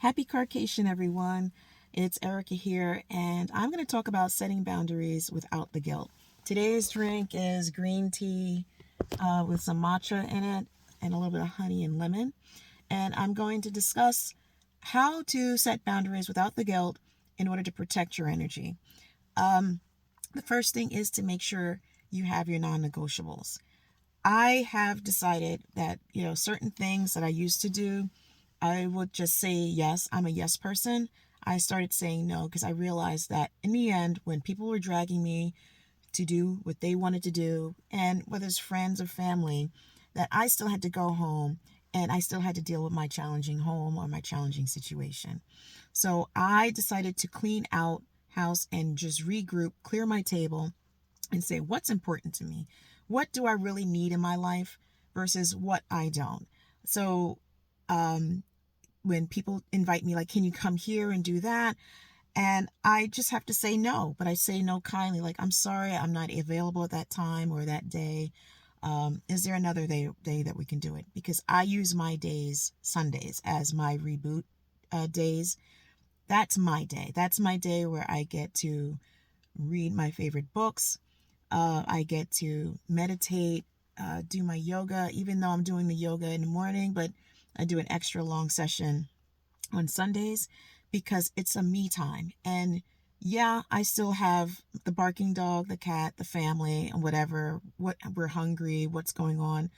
Happy CarCation, everyone. It's Erica here, and I'm going to talk about setting boundaries without the guilt. Today's drink is green tea with some matcha in it and a little bit of honey and lemon. And I'm going to discuss how to set boundaries without the guilt in order to protect your energy. The first thing is to make sure you have your non-negotiables. I have decided that, certain things that I used to do, I would just say yes. I'm a yes person. I started saying no because I realized that in the end, when people were dragging me to do what they wanted to do, and whether it's friends or family, that I still had to go home and I still had to deal with my challenging home or my challenging situation. So I decided to clean out house and just regroup, clear my table, and say, what's important to me? What do I really need in my life versus what I don't? So, when people invite me, like, can you come here and do that? And I just have to say no, but I say no kindly, like, I'm sorry, I'm not available at that time or that day. Is there another day that we can do it? Because I use my days, Sundays, as my reboot days. That's my day. That's my day where I get to read my favorite books. I get to meditate, do my yoga, even though I'm doing the yoga in the morning, but I do an extra long session on Sundays because it's a me time. And yeah, I still have the barking dog, the cat, the family, and whatever, what we're hungry, what's going on.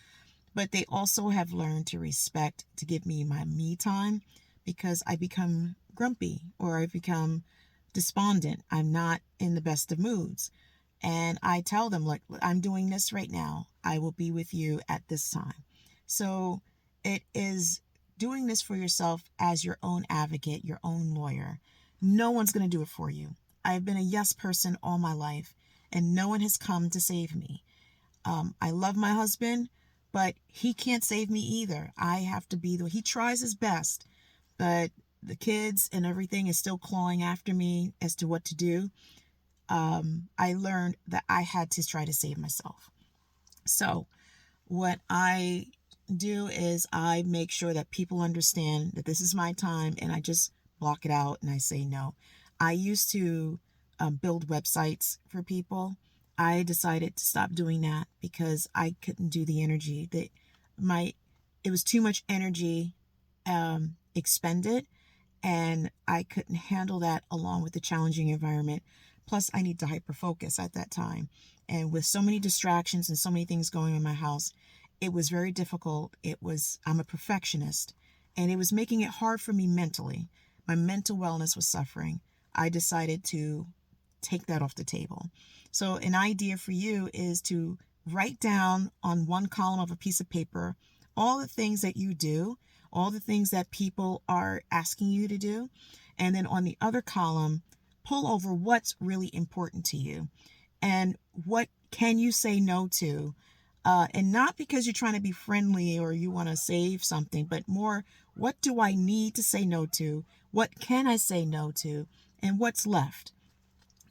But they also have learned to respect, to give me my me time because I become grumpy or I become despondent. I'm not in the best of moods. And I tell them, like, I'm doing this right now. I will be with you at this time. So it is doing this for yourself as your own advocate, your own lawyer. No one's going to do it for you. I've been a yes person all my life, and no one has come to save me. I love my husband, but he can't save me either. I have to be he tries his best, but the kids and everything is still clawing after me as to what to do. I learned that I had to try to save myself. So what I do is I make sure that people understand that this is my time and I just block it out and I say no. I used to build websites for people. I decided to stop doing that because I couldn't do the energy that it was too much energy expended, and I couldn't handle that along with the challenging environment. Plus, I need to hyper focus at that time. And with so many distractions and so many things going on in my house, it was very difficult. I'm a perfectionist, and it was making it hard for me mentally. My mental wellness was suffering. I decided to take that off the table. So an idea for you is to write down on one column of a piece of paper all the things that you do, all the things that people are asking you to do. And then on the other column, pull over what's really important to you and what can you say no to. And not because you're trying to be friendly or you want to save something, but more, what do I need to say no to? What can I say no to? And what's left?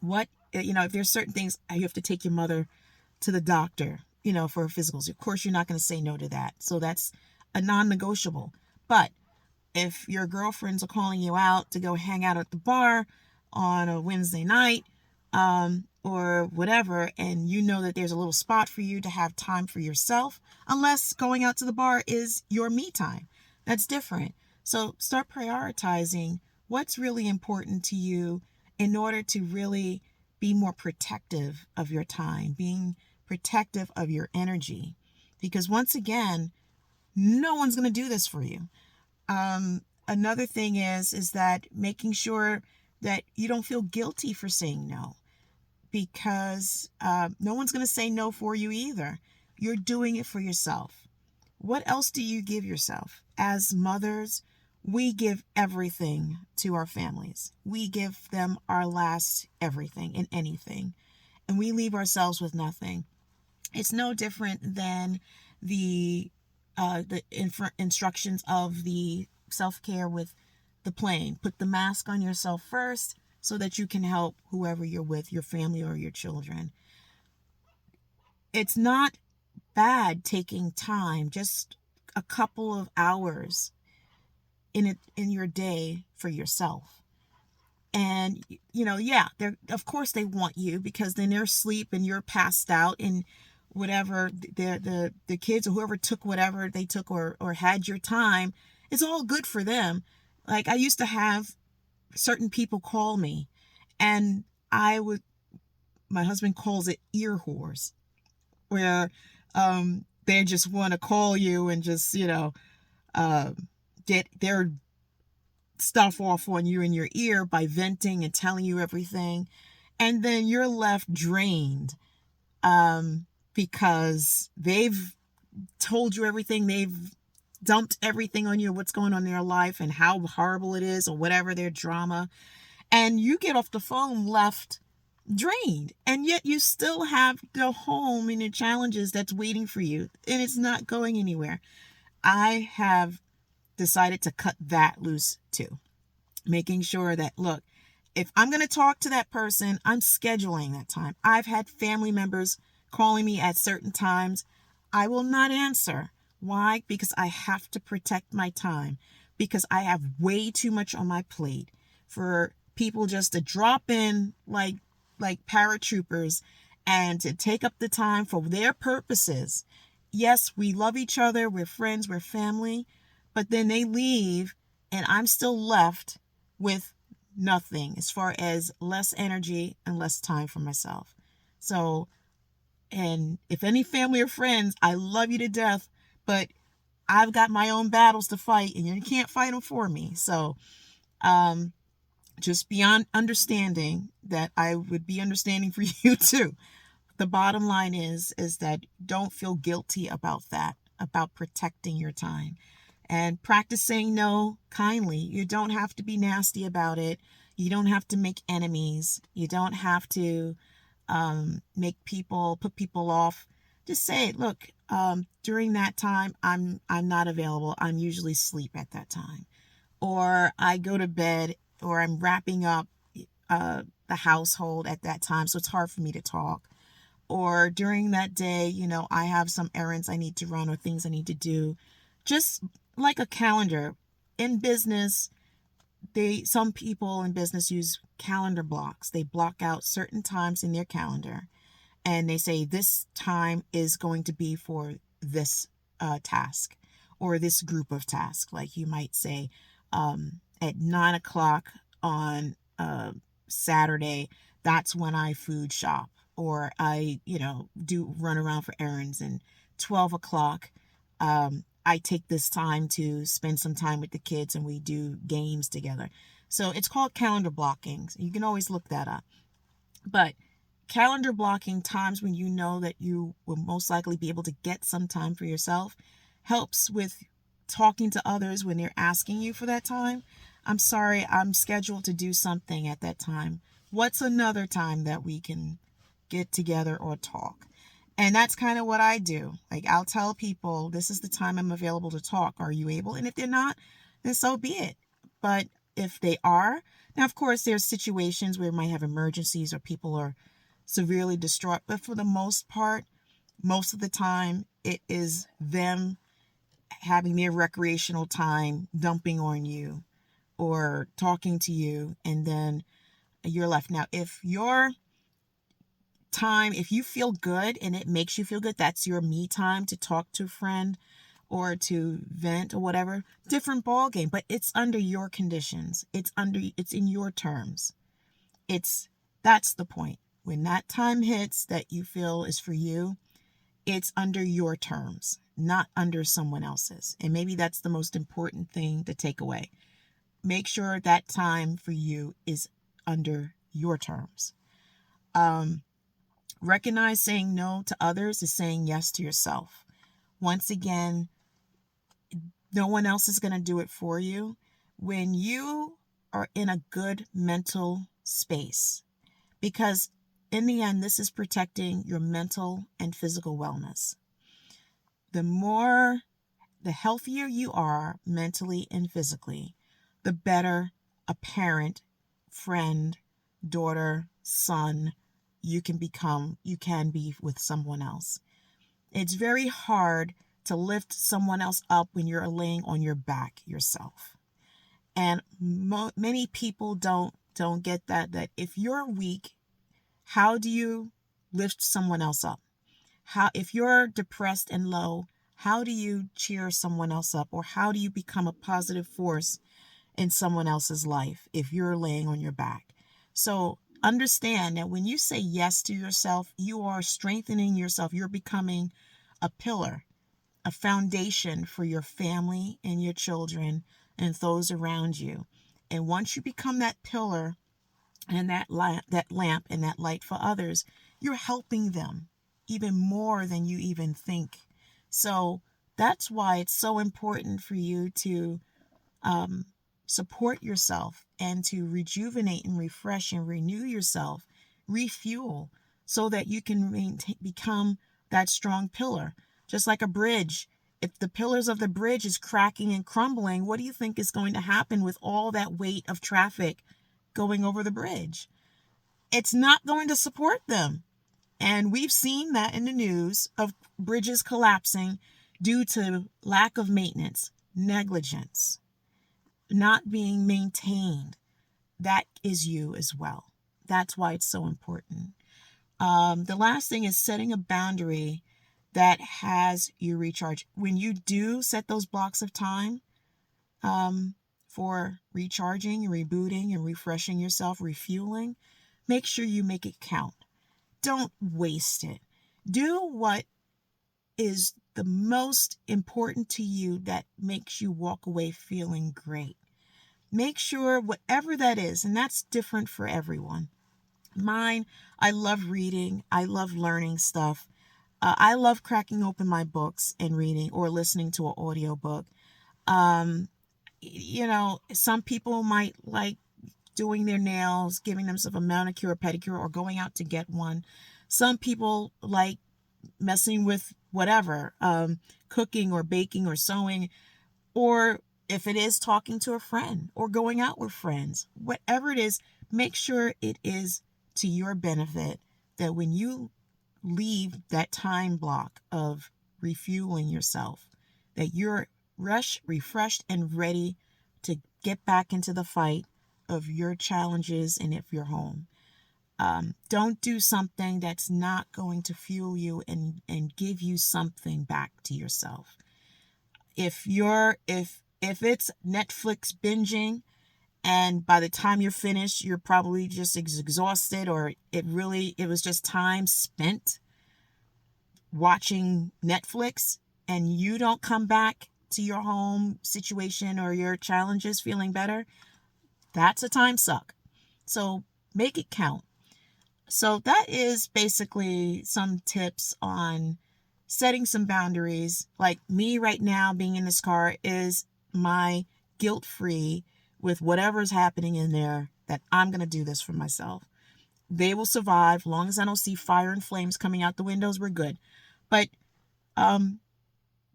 If there's certain things, you have to take your mother to the doctor, for physicals. Of course, you're not going to say no to that. So that's a non-negotiable. But if your girlfriends are calling you out to go hang out at the bar on a Wednesday night, or whatever, and you know that there's a little spot for you to have time for yourself, unless going out to the bar is your me time. That's different. So start prioritizing what's really important to you in order to really be more protective of your time, being protective of your energy. Because once again, no one's going to do this for you. Another thing is that making sure that you don't feel guilty for saying no, because no one's going to say no for you either. You're doing it for yourself. What else do you give yourself? As mothers, we give everything to our families. We give them our last everything and anything, and we leave ourselves with nothing. It's no different than the instructions of the self-care with the plane. Put the mask on yourself first so that you can help whoever you're with, your family or your children. It's not bad taking time, just a couple of hours in your day for yourself. And yeah, they're, of course they want you, because then they're asleep and you're passed out, and whatever the kids or whoever took whatever they took, or had your time, it's all good for them. Like, I used to have certain people call me, and I would, my husband calls it ear whores, where they just want to call you and just uh, get their stuff off on you in your ear by venting and telling you everything, and then you're left drained, because they've told you everything, they've dumped everything on you, what's going on in their life and how horrible it is, or whatever their drama, and you get off the phone left drained, and yet you still have the home and the challenges that's waiting for you, and it's not going anywhere. I have decided to cut that loose too, making sure that, look, if I'm going to talk to that person, I'm scheduling that time. I've had family members calling me at certain times. I will not answer. Why? Because I have to protect my time, because I have way too much on my plate for people just to drop in like paratroopers and to take up the time for their purposes. Yes, we love each other, we're friends, we're family, but then they leave and I'm still left with nothing, as far as less energy and less time for myself. So, and if any family or friends, I love you to death, but I've got my own battles to fight, and you can't fight them for me. So, just beyond understanding that I would be understanding for you too. The bottom line is that don't feel guilty about that, about protecting your time, and practice saying no kindly. You don't have to be nasty about it. You don't have to make enemies. You don't have to put people off. Just say, look, during that time, I'm not available. I'm usually asleep at that time, or I go to bed, or I'm wrapping up the household at that time, so it's hard for me to talk. Or during that day, I have some errands I need to run or things I need to do. Just like a calendar. In business, some people in business use calendar blocks. They block out certain times in their calendar, and they say this time is going to be for this task, or this group of tasks. Like, you might say, at 9 o'clock on Saturday, that's when I food shop, or I do run around for errands. And 12 o'clock, I take this time to spend some time with the kids, and we do games together. So it's called calendar blocking. You can always look that up. But calendar blocking times when you know that you will most likely be able to get some time for yourself helps with talking to others when they're asking you for that time. I'm sorry, I'm scheduled to do something at that time. What's another time that we can get together or talk? And that's kind of what I do. Like, I'll tell people, this is the time I'm available to talk. Are you able? And if they're not, then so be it. But if they are, now, of course, there's situations where we might have emergencies or people are severely distraught. But for the most part, most of the time, it is them having their recreational time dumping on you or talking to you, and then you're left. Now, if you feel good and it makes you feel good, that's your me time to talk to a friend or to vent or whatever, different ball game. But it's under your conditions. It's in your terms. That's the point. When that time hits that you feel is for you, it's under your terms, not under someone else's. And maybe that's the most important thing to take away. Make sure that time for you is under your terms. Recognize saying no to others is saying yes to yourself. Once again, no one else is going to do it for you. When you are in a good mental space, because in the end, this is protecting your mental and physical wellness. The healthier you are mentally and physically, the better a parent, friend, daughter, son you can be with someone else. It's very hard to lift someone else up when you're laying on your back yourself. And many people don't get that if you're weak, how do you lift someone else up? How, if you're depressed and low, how do you cheer someone else up? Or how do you become a positive force in someone else's life if you're laying on your back? So understand that when you say yes to yourself, you are strengthening yourself. You're becoming a pillar, a foundation for your family and your children and those around you. And once you become that pillar and that lamp and that light for others, you're helping them even more than you even think. So that's why it's so important for you to support yourself and to rejuvenate and refresh and renew yourself, refuel, so that you can become that strong pillar. Just like a bridge. If the pillars of the bridge is cracking and crumbling, what do you think is going to happen with all that weight of traffic going over the bridge? It's not going to support them. And we've seen that in the news of bridges collapsing due to lack of maintenance, negligence, not being maintained. That is you as well. That's why it's so important. The last thing is setting a boundary that has you recharge. When you do set those blocks of time for recharging, rebooting, and refreshing yourself, refueling, make sure you make it count. Don't waste it. Do what is the most important to you that makes you walk away feeling great. Make sure whatever that is, and that's different for everyone. Mine, I love reading. I love learning stuff. I love cracking open my books and reading or listening to an audiobook. Some people might like doing their nails, giving themselves a manicure or pedicure, or going out to get one. Some people like messing with whatever, cooking or baking or sewing, or if it is talking to a friend or going out with friends, whatever it is, make sure it is to your benefit, that when you leave that time block of refueling yourself, that you're refreshed and ready to get back into the fight of your challenges and if you're home. Don't do something that's not going to fuel you and give you something back to yourself. If it's Netflix binging, and by the time you're finished, you're probably just exhausted, or it was just time spent watching Netflix, and you don't come back to your home situation or your challenges feeling better, that's a time suck. So make it count. So that is basically some tips on setting some boundaries. Like me right now being in this car is my guilt-free with whatever's happening in there, that I'm going to do this for myself. They will survive. Long as I don't see fire and flames coming out the windows, we're good. But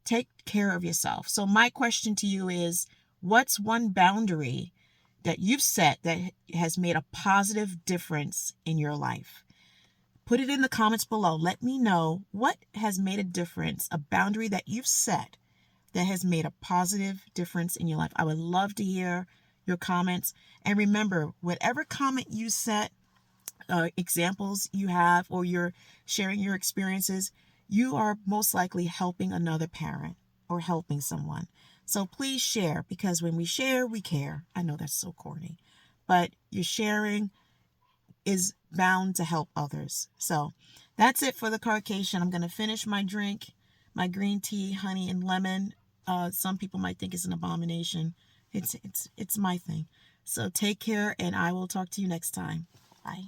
take care of yourself. So my question to you is, what's one boundary that you've set that has made a positive difference in your life? Put it in the comments below. Let me know what has made a difference, a boundary that you've set that has made a positive difference in your life. I would love to hear your comments. And remember, whatever comment you set, examples you have, or you're sharing your experiences, you are most likely helping another parent or helping someone. So please share, because when we share, we care. I know that's so corny, but your sharing is bound to help others. So that's it for the CarCation. I'm going to finish my drink, my green tea, honey and lemon. Some people might think it's an abomination. It's my thing. So take care, and I will talk to you next time. Bye.